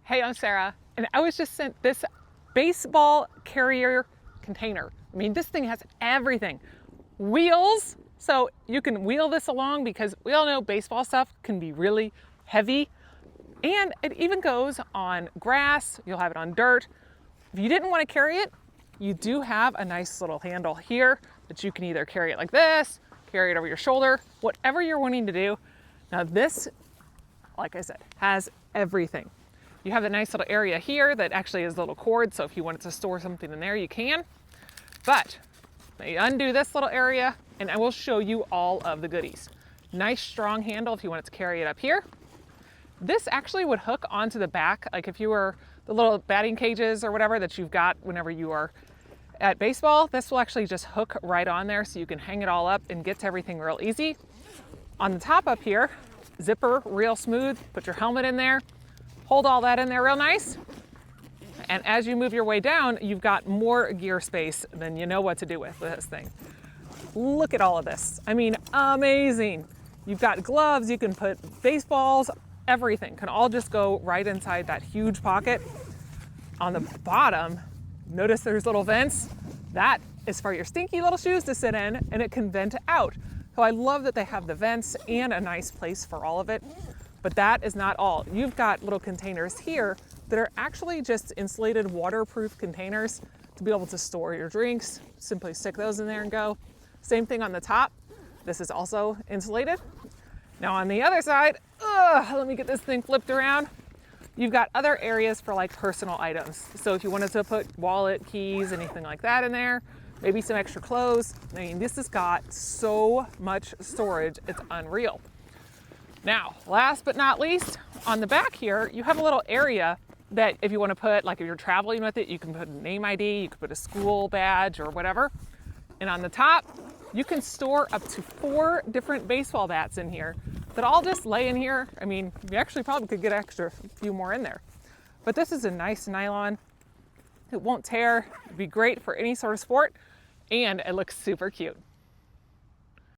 Hey, I'm Sarah, and I was just sent this baseball carrier container. I mean, this thing has everything. Wheels, so you can wheel this along because we all know baseball stuff can be really heavy. And it even goes on grass, you'll have it on dirt. If you didn't want to carry it, you do have a nice little handle here that you can either carry it like this, carry it over your shoulder, whatever you're wanting to do. Now this, like I said, has everything. You have a nice little area here that actually is a little cord, so if you wanted to store something in there, you can. But you undo this little area, and I will show you all of the goodies. Nice strong handle if you wanted to carry it up here. This actually would hook onto the back, like if you were the little batting cages or whatever that you've got whenever you are at baseball, this will actually just hook right on there so you can hang it all up and get to everything real easy. On the top up here, zipper real smooth, put your helmet in there, hold all that in there real nice. And as you move your way down, you've got more gear space than you know what to do with this thing. Look at all of this. I mean, amazing. You've got gloves, you can put baseballs, everything can all just go right inside that huge pocket. On the bottom, notice there's little vents. That is for your stinky little shoes to sit in, and it can vent out. So I love that they have the vents and a nice place for all of it. But that is not all. You've got little containers here that are actually just insulated waterproof containers to be able to store your drinks. Simply stick those in there and go. Same thing on the top. This is also insulated. Now on the other side, let me get this thing flipped around. You've got other areas for like personal items. So if you wanted to put wallet, keys, anything like that in there, maybe some extra clothes. I mean, this has got so much storage, it's unreal. Now, last but not least, on the back here, you have a little area that if you want to put, like if you're traveling with it, you can put a name ID, you can put a school badge or whatever. And on the top, you can store up to 4 different baseball bats in here that all just lay in here. I mean, you actually probably could get extra few more in there. But this is a nice nylon. It won't tear, it'd be great for any sort of sport, and it looks super cute.